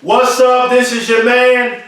What's up? This is your man,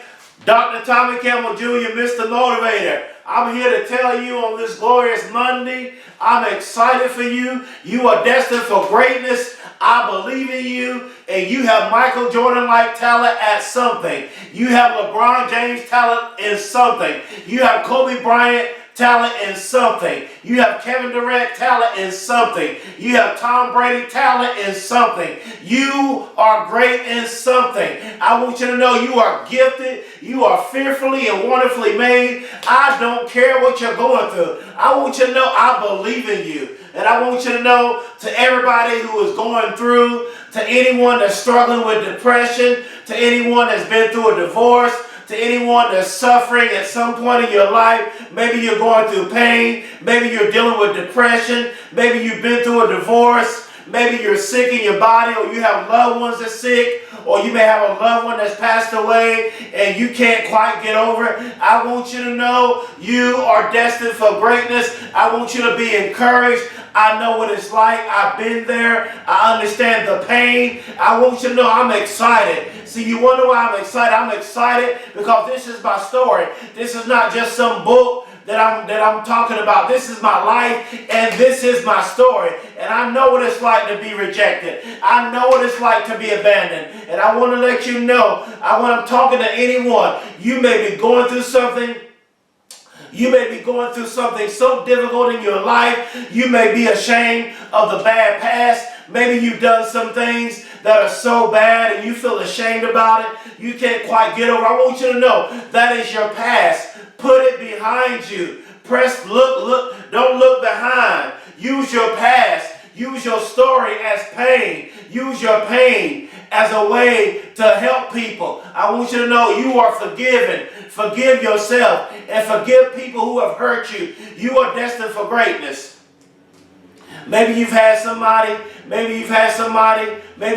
Dr. Tommy Campbell Jr., Mr. Motivator. I'm here to tell you on this glorious Monday, I'm excited for you. You are destined for greatness. I believe in you, and you have Michael Jordan-like talent at something. You have LeBron James talent in something. You have Kobe Bryant talent in something. You have Kevin Durant talent in something. You have Tom Brady talent in something. You are great in something. I want you to know you are gifted. You are fearfully and wonderfully made. I don't care what you're going through. I want you to know I believe in you. And I want you to know to everybody who is going through, to anyone that's struggling with depression, to anyone that's been through a divorce, to anyone that's suffering at some point in your life. Maybe you're going through pain. Maybe you're dealing with depression. Maybe you've been through a divorce. Maybe you're sick in your body, or you have loved ones that's sick, or you may have a loved one that's passed away and you can't quite get over it. I want you to know you are destined for greatness. I want you to be encouraged. I know what it's like. I've been there. I understand the pain. I want you to know I'm excited. See, you wonder why I'm excited? I'm excited because this is my story. This is not just some book that I'm talking about. This is my life, and this is my story. And I know what it's like to be rejected. I know what it's like to be abandoned. And I want to let you know, when I'm talking to anyone, you may be going through something. You may be going through something so difficult in your life. You may be ashamed of the bad past. Maybe you've done some things that are so bad and you feel ashamed about it. You can't quite get over. I want you to know that is your past. Put it behind you. Look, don't look behind. Use your past. Use your story as pain. Use your pain as a way to help people. I want you to know you are forgiven. Forgive yourself and forgive people who have hurt you. You are destined for greatness. Maybe you've had somebody, maybe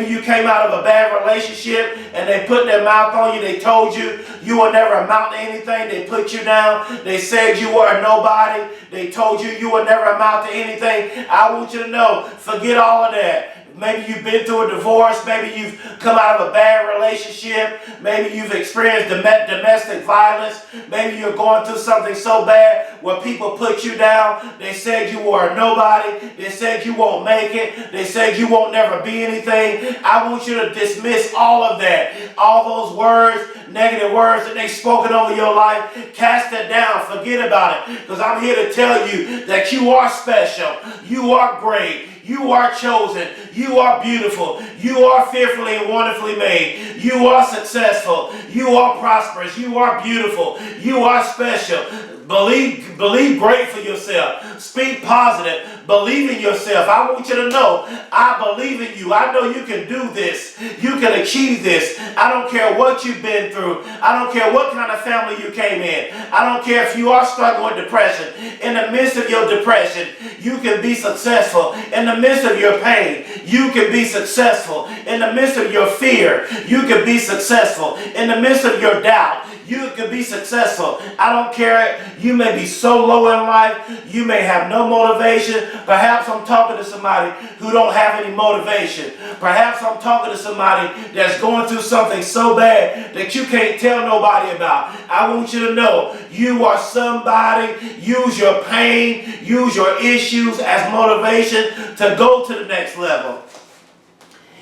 you came out of a bad relationship and they put their mouth on you. They told you you will never amount to anything. They put you down. They said you were a nobody. They told you you will never amount to anything. I want you to know, forget all of that. Maybe you've been through a divorce. Maybe you've come out of a bad relationship. Maybe you've experienced domestic violence. Maybe you're going through something so bad where people put you down. They said you were a nobody. They said you won't make it. They said you won't never be anything. I want you to dismiss all of that. All those words, negative words that they've spoken over your life. Cast it down. Forget about it. Because I'm here to tell you that you are special. You are great. You are chosen. You are beautiful. You are fearfully and wonderfully made. You are successful. You are prosperous. You are beautiful. You are special. Believe great for yourself. Speak positive. Believe in yourself. I want you to know, I believe in you. I know you can do this. You can achieve this. I don't care what you've been through. I don't care what kind of family you came in. I don't care if you are struggling with depression. In the midst of your depression, you can be successful. In the midst of your pain, you can be successful. In the midst of your fear, you can be successful. In the midst of your doubt, you can be successful. I don't care. You may be so low in life. You may have no motivation. Perhaps I'm talking to somebody who don't have any motivation. Perhaps I'm talking to somebody that's going through something so bad that you can't tell nobody about. I want you to know you are somebody. Use your pain. Use your issues as motivation to go to the next level.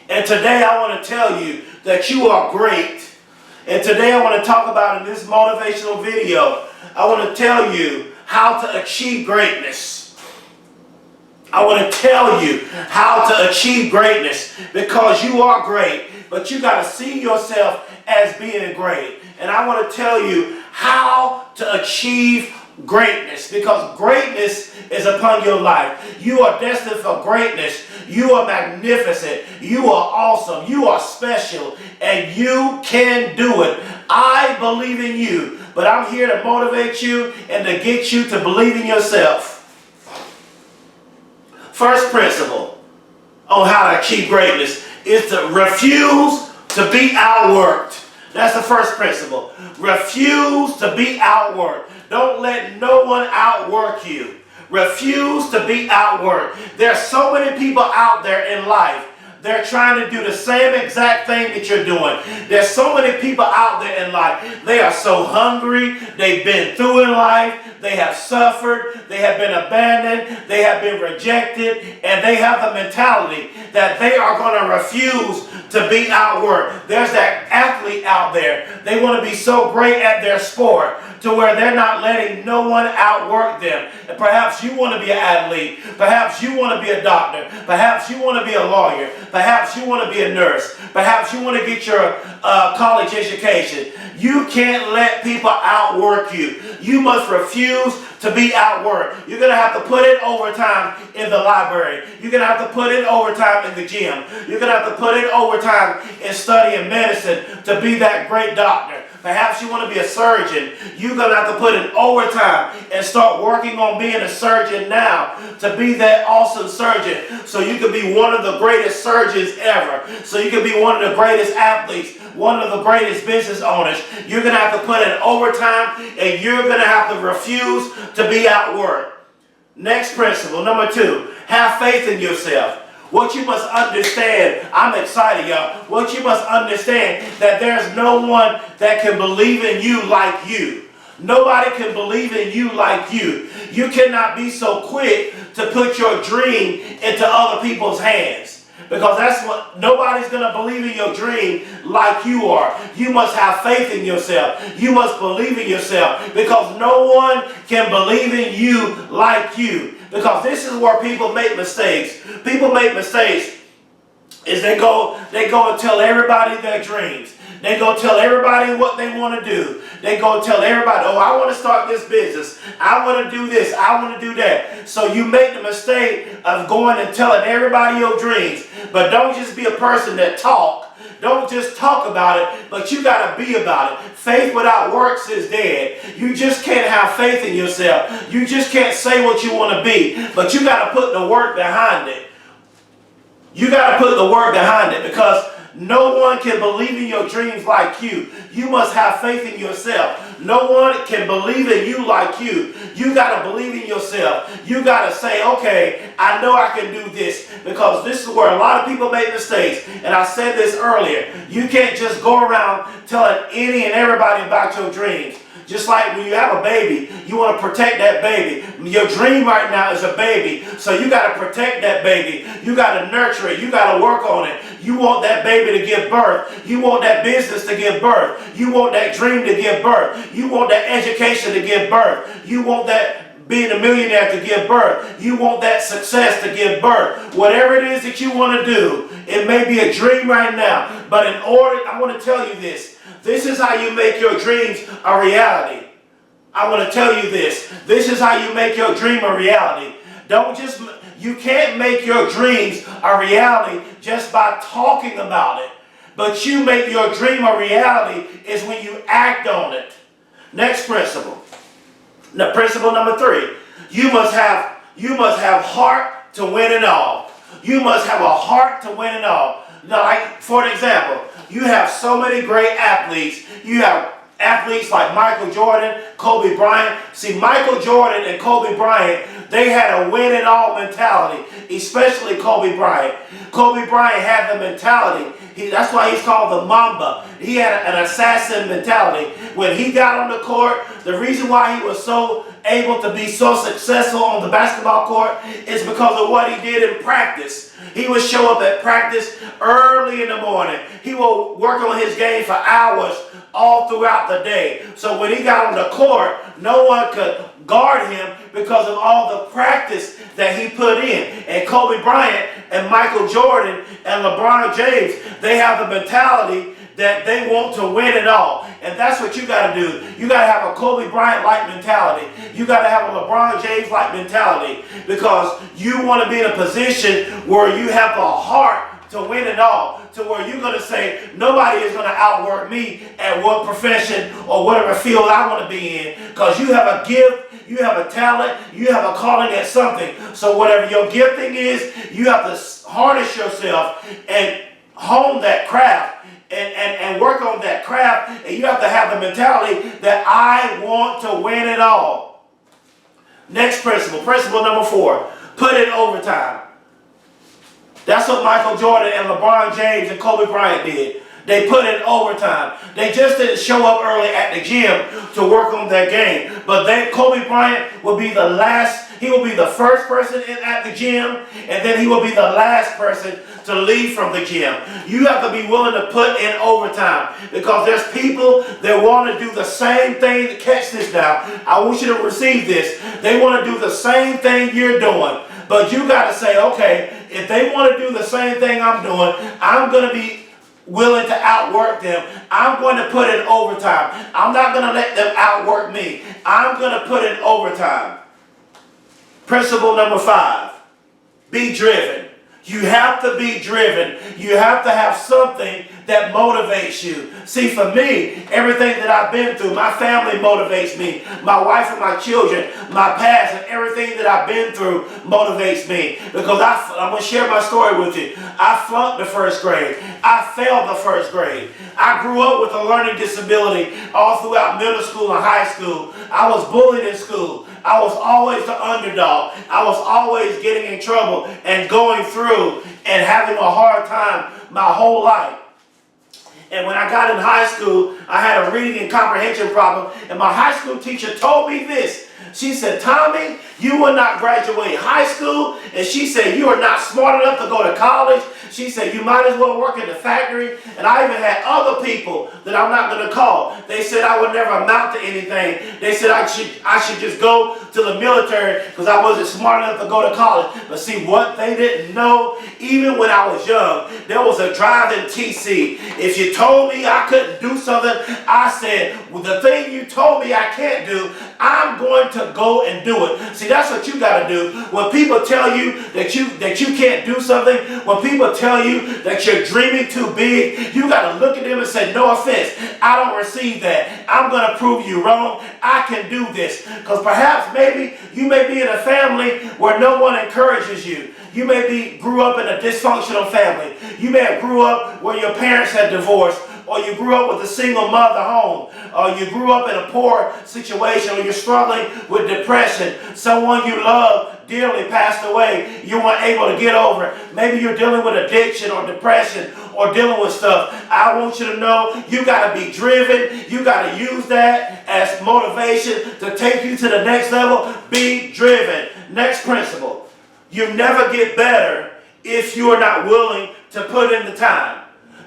And today I want to tell you that you are great. And today I want to talk about in this motivational video, I want to tell you how to achieve greatness. I want to tell you how to achieve greatness because you are great, but you got to see yourself as being great. And I want to tell you how to achieve greatness because greatness is upon your life. You are destined for greatness. You are magnificent. You are awesome. You are special. And you can do it. I believe in you. But I'm here to motivate you and to get you to believe in yourself. First principle on how to achieve greatness is to refuse to be outworked. That's the first principle. Refuse to be outworked. Don't let no one outwork you. Refuse to be outworked. There are so many people out there in life they're trying to do the same exact thing that you're doing. There's so many people out there in life. They are so hungry. They've been through in life. They have suffered. They have been abandoned. They have been rejected. And they have the mentality that they are going to refuse to be outworked. There's that athlete out there. They want to be so great at their sport to where they're not letting no one outwork them. And perhaps you want to be an athlete. Perhaps you want to be a doctor. Perhaps you want to be a lawyer. Perhaps you want to be a nurse. Perhaps you want to get your college education. You can't let people outwork you. You must refuse to be outworked. You're going to have to put in overtime in the library. You're going to have to put in overtime in the gym. You're going to have to put in overtime in studying medicine to be that great doctor. Perhaps you want to be a surgeon. You're going to have to put in overtime and start working on being a surgeon now to be that awesome surgeon so you can be one of the greatest surgeons ever. So you can be one of the greatest athletes, one of the greatest business owners. You're going to have to put in overtime and you're going to have to refuse to be outworked. Next principle, number 2, have faith in yourself. What you must understand, I'm excited, y'all. What you must understand that there's no one that can believe in you like you. Nobody can believe in you like you. You cannot be so quick to put your dream into other people's hands. Because that's what, nobody's going to believe in your dream like you are. You must have faith in yourself. You must believe in yourself. Because no one can believe in you like you. Because this is where people make mistakes. People make mistakes is they go and tell everybody their dreams. They go tell everybody what they want to do. They go tell everybody, oh, I want to start this business. I want to do this. I want to do that. So you make the mistake of going and telling everybody your dreams. But don't just be a person that talk. Don't just talk about it, but you got to be about it. Faith without works is dead. You just can't have faith in yourself. You just can't say what you want to be, but you got to put the work behind it. You got to put the work behind it because no one can believe in your dreams like you. You must have faith in yourself. No one can believe in you like you. You got to believe in yourself. You got to say, okay, I know I can do this, because this is where a lot of people make mistakes. And I said this earlier. You can't just go around telling any and everybody about your dreams. Just like when you have a baby, you want to protect that baby. Your dream right now is a baby, so you got to protect that baby. You got to nurture it. You got to work on it. You want that baby to give birth. You want that business to give birth. You want that dream to give birth. You want that education to give birth. You want that being a millionaire to give birth. You want that success to give birth. Whatever it is that you want to do, it may be a dream right now, but in order, I want to tell you this. This is how you make your dreams a reality. I want to tell you this. This is how you make your dream a reality. You can't make your dreams a reality just by talking about it. But you make your dream a reality is when you act on it. Next principle. Now, principle number 3. You must have heart to win it all. You must have a heart to win it all. Now, like, for an example, you have so many great athletes. You have athletes like Michael Jordan, Kobe Bryant. See, Michael Jordan and Kobe Bryant, they had a win-it-all mentality, especially Kobe Bryant. Kobe Bryant had the mentality. That's why he's called the Mamba. He had an assassin mentality. When he got on the court, the reason why he was so able to be so successful on the basketball court is because of what he did in practice. He would show up at practice early in the morning. He would work on his game for hours all throughout the day. So when he got on the court, no one could guard him because of all the practice that he put in. And Kobe Bryant and Michael Jordan and LeBron James, they have the mentality that they want to win it all. And that's what you got to do. You got to have a Kobe Bryant-like mentality. You got to have a LeBron James-like mentality, because you want to be in a position where you have a heart to win it all, to where you're going to say, nobody is going to outwork me at what profession or whatever field I want to be in, because you have a gift, you have a talent, you have a calling at something. So whatever your gifting is, you have to harness yourself and hone that craft and work on that craft, and you have to have the mentality that I want to win it all. Next principle, principle number 4, put in overtime. That's what Michael Jordan and LeBron James and Kobe Bryant did. They put in overtime. They just didn't show up early at the gym to work on their game. But then Kobe Bryant will be the last, he will be the first person in at the gym, and then he will be the last person to leave from the gym. You have to be willing to put in overtime, because there's people that want to do the same thing. Catch this now. I want you to receive this. They want to do the same thing you're doing. But you got to say, okay, if they want to do the same thing I'm doing, I'm going to be willing to outwork them. I'm going to put in overtime. I'm not going to let them outwork me. I'm going to put in overtime. Principle number 5, be driven. You have to be driven. You have to have something that motivates you. See, for me, everything that I've been through, my family motivates me. My wife and my children, my past, and everything that I've been through motivates me. Because I'm going to share my story with you. I flunked the first grade. I failed the first grade. I grew up with a learning disability all throughout middle school and high school. I was bullied in school. I was always the underdog. I was always getting in trouble and going through and having a hard time my whole life. And when I got in high school, I had a reading and comprehension problem. And my high school teacher told me this. She said, Tommy, you will not graduate high school. And she said, you are not smart enough to go to college. She said, you might as well work in the factory. And I even had other people that I'm not going to call. They said I would never amount to anything. They said I should just go to the military because I wasn't smart enough to go to college. But see, what they didn't know, even when I was young, there was a drive in TC. If you told me I couldn't do something, I said, well, the thing you told me I can't do, I'm going to go and do it. See, that's what you got to do. When people tell you that you can't do something, when people tell you that you're dreaming too big, you got to look at them and say, no offense, I don't receive that. I'm going to prove you wrong. I can do this. Because perhaps maybe you may be in a family where no one encourages you. You may grew up in a dysfunctional family. You may have grew up where your parents had divorced, or you grew up with a single mother home, or you grew up in a poor situation, or you're struggling with depression. Someone you love dearly passed away. You weren't able to get over it. Maybe you're dealing with addiction or depression or dealing with stuff. I want you to know you got to be driven. You got to use that as motivation to take you to the next level. Be driven. Next principle. You never get better if you are not willing to put in the time.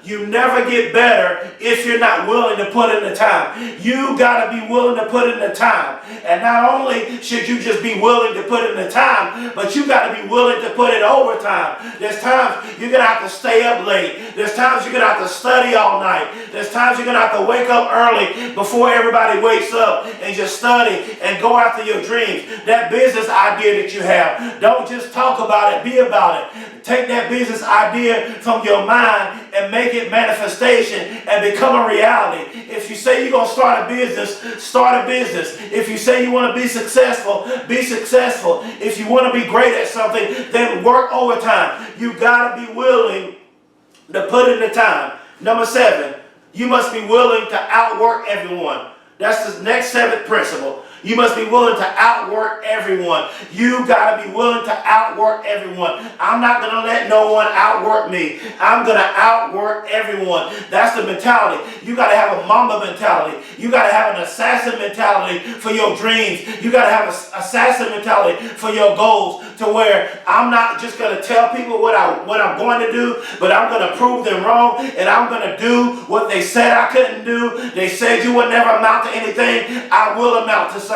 You never get better if you're not willing to put in the time. You got to be willing to put in the time. And not only should you just be willing to put in the time, but you got to be willing to put in overtime. There's times you're going to have to stay up late. There's times you're going to have to study all night. There's times you're going to have to wake up early before everybody wakes up and just study and go after your dreams. That business idea that you have, don't just talk about it, be about it. Take that business idea from your mind and make it manifestation and become a reality. If you say you're going to start a business, start a business. If you say you want to be successful, be successful. If you want to be great at something, then work overtime. You got to be willing to put in the time. Number 7, you must be willing to outwork everyone. That's the next 7th principle. You must be willing to outwork everyone. You got to be willing to outwork everyone. I'm not going to let no one outwork me. I'm going to outwork everyone. That's the mentality. You got to have a Mamba mentality. You got to have an assassin mentality for your dreams. You got to have an assassin mentality for your goals, to where I'm not just going to tell people what I'm going to do, but I'm going to prove them wrong, and I'm going to do what they said I couldn't do. They said you would never amount to anything. I will amount to something.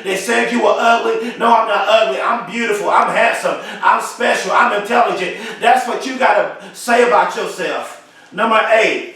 They said you were ugly. No, I'm not ugly. I'm beautiful. I'm handsome. I'm special. I'm intelligent. That's what you got to say about yourself. Number 8,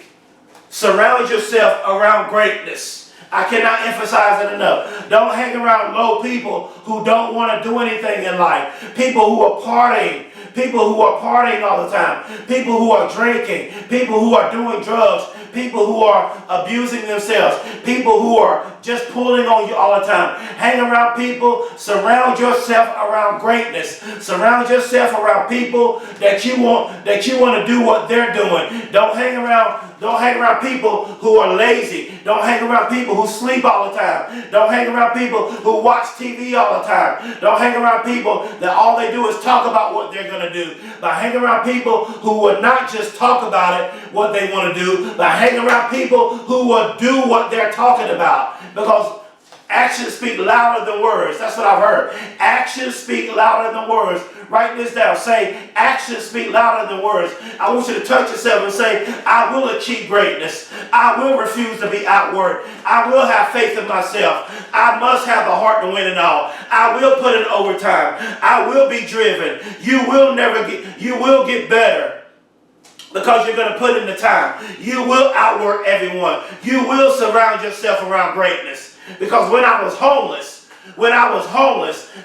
surround yourself around greatness. I cannot emphasize it enough. Don't hang around low people who don't want to do anything in life. People who are partying. People who are partying all the time. People who are drinking. People who are doing drugs. People who are abusing themselves. People who are just pulling on you all the time. Hang around people. Surround yourself around greatness. Surround yourself around people that you want to do what they're doing. Don't hang around people who are lazy. Don't hang around people who sleep all the time. Don't hang around people who watch TV all the time. Don't hang around people that all they do is talk about what they're going to do. But hang around people who will not just talk about it, what they want to do, but hang around people who will do what they're talking about. Because actions speak louder than words. That's what I've heard. Actions speak louder than words. Write this down. Say, actions speak louder than words. I want you to touch yourself and say, I will achieve greatness. I will refuse to be outworked. I will have faith in myself. I must have the heart to win it all. I will put in overtime. I will be driven. You will get better. Because you're going to put in the time. You will outwork everyone. You will surround yourself around greatness. Because when I was homeless,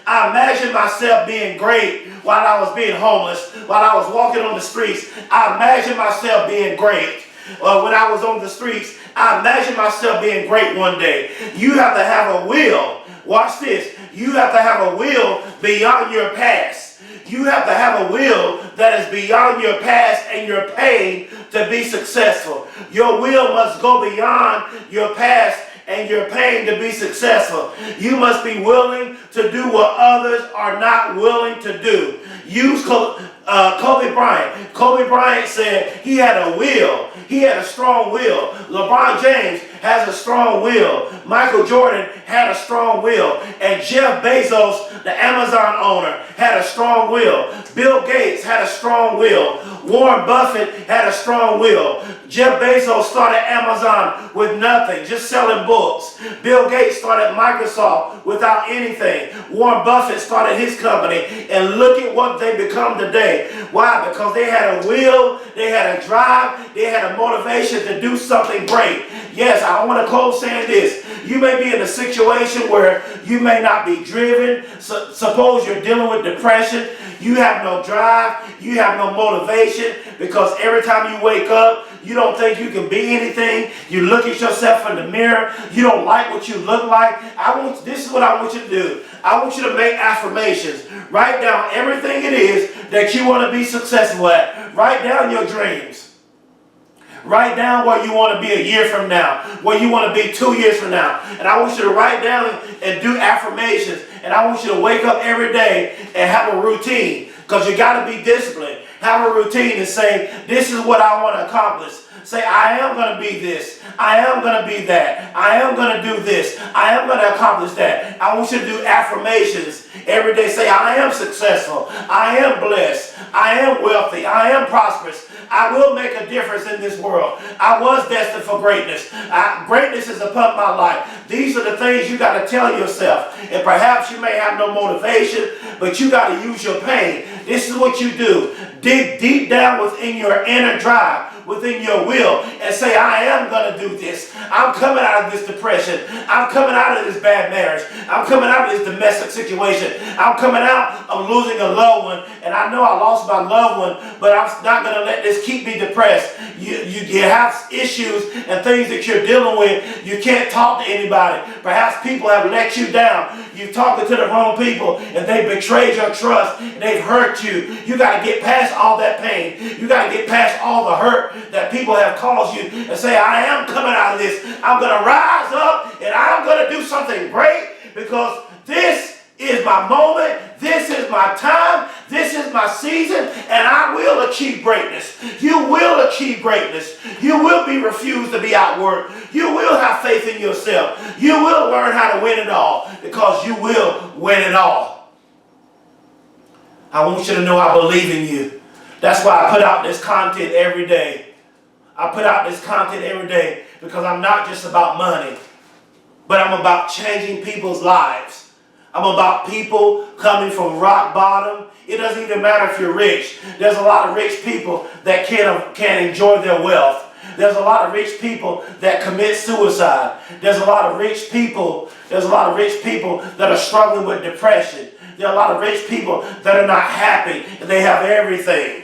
I imagined myself being great while I was being homeless, while I was walking on the streets. I imagined myself being great. When I was on the streets, I imagined myself being great one day. You have to have a will. Watch this. You have to have a will beyond your past. You have to have a will that is beyond your past and your pain to be successful. Your will must go beyond your past and your pain to be successful. You must be willing to do what others are not willing to do. Use Kobe Bryant. Kobe Bryant said he had a will. He had a strong will. LeBron James has a strong will. Michael Jordan had a strong will. And Jeff Bezos, the Amazon owner, had a strong will. Bill Gates had a strong will. Warren Buffett had a strong will. Jeff Bezos started Amazon with nothing, just selling books. Bill Gates started Microsoft without anything. Warren Buffett started his company, and look at what they become today. Why? Because they had a will, they had a drive, they had a motivation to do something great. Yes, I want to close saying this. You may be in a situation where you may not be driven. Suppose you're dealing with depression. You have no drive. You have no motivation because every time you wake up, you don't think you can be anything. You look at yourself in the mirror. You don't like what you look like. This is what I want you to do. I want you to make affirmations. Write down everything it is that you want to be successful at. Write down your dreams. Write down where you want to be a year from now, where you want to be 2 years from now. And I want you to write down and do affirmations. And I want you to wake up every day and have a routine, because you got to be disciplined. Have a routine and say, this is what I want to accomplish. Say, I am going to be this. I am going to be that. I am going to do this. I am going to accomplish that. I want you to do affirmations every day. Say, I am successful. I am blessed. I am wealthy. I am prosperous. I will make a difference in this world. I was destined for greatness. Greatness is upon my life. These are the things you got to tell yourself. And perhaps you may have no motivation, but you got to use your pain. This is what you do. Dig deep down within your inner drive, within your will, and say, I am going to do this. I'm coming out of this depression. I'm coming out of this bad marriage. I'm coming out of this domestic situation. I'm coming out of losing a loved one, and I know I lost my loved one, but I'm not going to let this keep me depressed. You have issues and things that you're dealing with. You can't talk to anybody. Perhaps people have let you down. You're talking to the wrong people, and they betrayed your trust, and they've hurt you. You got to get past all that pain. You got to get past all the hurt that people have caused you and say, I am coming out of this. I'm going to rise up, and I'm going to do something great, because this is my moment. This is my time. This is my season, and I will achieve greatness. You will achieve greatness. You will be refused to be outworked. You will have faith in yourself. You will learn how to win it all, because you will win it all. I want you to know I believe in you. That's why I put out this content every day. I put out this content every day because I'm not just about money, but I'm about changing people's lives. I'm about people coming from rock bottom. It doesn't even matter if you're rich. There's a lot of rich people that can't enjoy their wealth. There's a lot of rich people that commit suicide. There's a lot of rich people that are struggling with depression. There are a lot of rich people that are not happy and they have everything.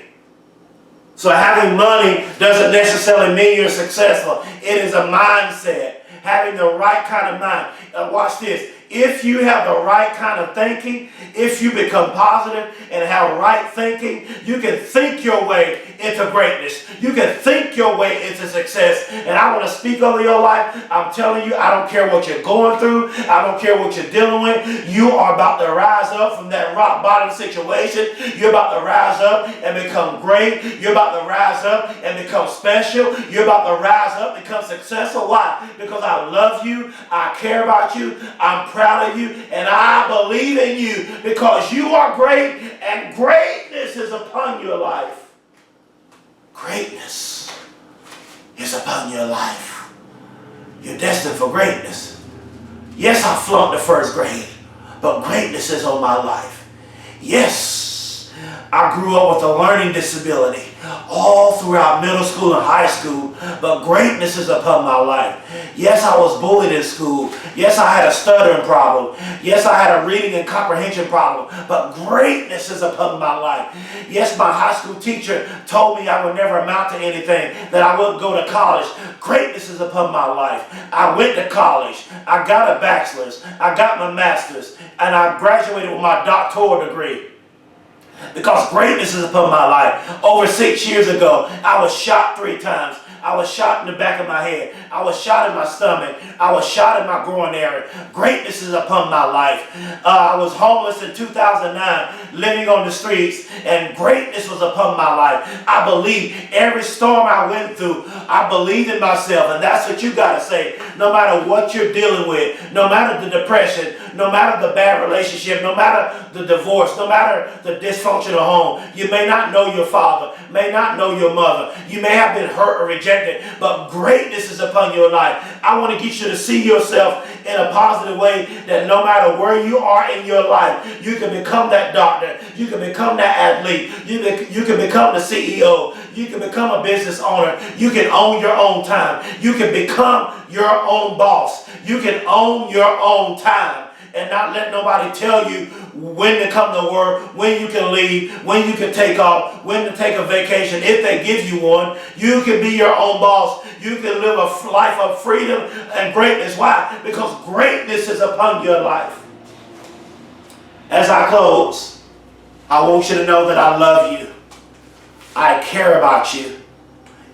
So having money doesn't necessarily mean you're successful. It is a mindset. Having the right kind of mind. Watch this. If you have the right kind of thinking, if you become positive and have right thinking, you can think your way into greatness. You can think your way into success. And I want to speak over your life. I'm telling you, I don't care what you're going through. I don't care what you're dealing with. You are about to rise up from that rock bottom situation. You're about to rise up and become great. You're about to rise up and become special. You're about to rise up and become successful. Why? Because I love you. I care about you. I'm proud of you. And I believe in you because you are great and greatness is upon your life. Greatness is upon your life. You're destined for greatness. Yes, I flunked the first grade, but greatness is on my life. Yes, I grew up with a learning disability all throughout middle school and high school, but greatness is upon my life. Yes, I was bullied in school. Yes, I had a stuttering problem. Yes, I had a reading and comprehension problem, but greatness is upon my life. Yes, my high school teacher told me I would never amount to anything, that I wouldn't go to college. Greatness is upon my life. I went to college. I got a bachelor's. I got my master's, and I graduated with my doctoral degree. Because greatness is upon my life. Over 6 years ago, I was shot 3 times. I was shot in the back of my head. I was shot in my stomach. I was shot in my groin area. Greatness is upon my life. I was homeless in 2009, living on the streets, and greatness was upon my life. I believe every storm I went through, I believed in myself, and that's what you got to say. No matter what you're dealing with, no matter the depression, no matter the bad relationship, no matter the divorce, no matter the dysfunctional home, you may not know your father, may not know your mother, you may have been hurt or rejected, but greatness is upon your life. I want to get you to see yourself in a positive way, that no matter where you are in your life, you can become that doctor, you can become that athlete, you can become the CEO, you can become a business owner, you can own your own time, you can become your own boss, you can own your own time. And not let nobody tell you when to come to work, when you can leave, when you can take off, when to take a vacation. If they give you one, you can be your own boss. You can live a life of freedom and greatness. Why? Because greatness is upon your life. As I close, I want you to know that I love you. I care about you.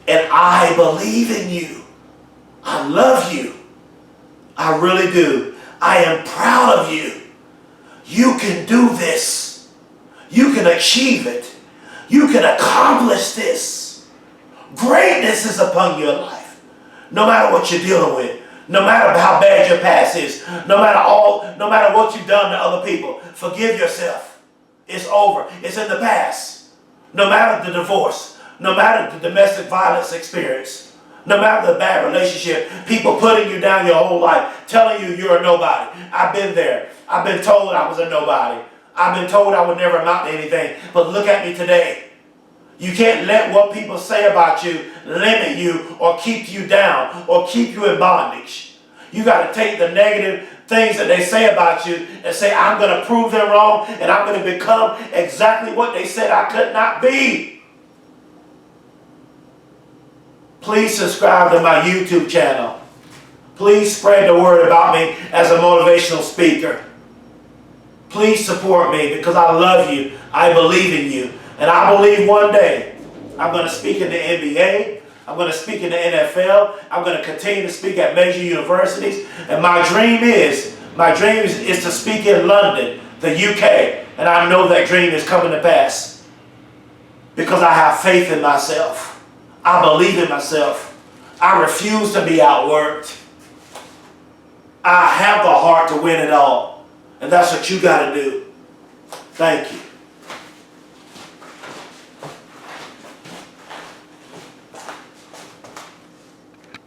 And I believe in you. I love you. I really do. I am proud of you. You can do this. You can achieve it. You can accomplish this. Greatness is upon your life. No matter what you're dealing with, no matter how bad your past is, no matter what you've done to other people, forgive yourself. It's over. It's in the past. No matter the divorce, no matter the domestic violence experience, no matter the bad relationship, people putting you down your whole life, telling you you're a nobody. I've been there. I've been told I was a nobody. I've been told I would never amount to anything. But look at me today. You can't let what people say about you limit you or keep you down or keep you in bondage. You got to take the negative things that they say about you and say, I'm going to prove them wrong and I'm going to become exactly what they said I could not be. Please subscribe to my YouTube channel. Please spread the word about me as a motivational speaker. Please support me because I love you. I believe in you. And I believe one day I'm going to speak in the NBA. I'm going to speak in the NFL. I'm going to continue to speak at major universities. And my dream is to speak in London, the UK. And I know that dream is coming to pass because I have faith in myself. I believe in myself. I refuse to be outworked. I have the heart to win it all. And that's what you got to do. Thank you.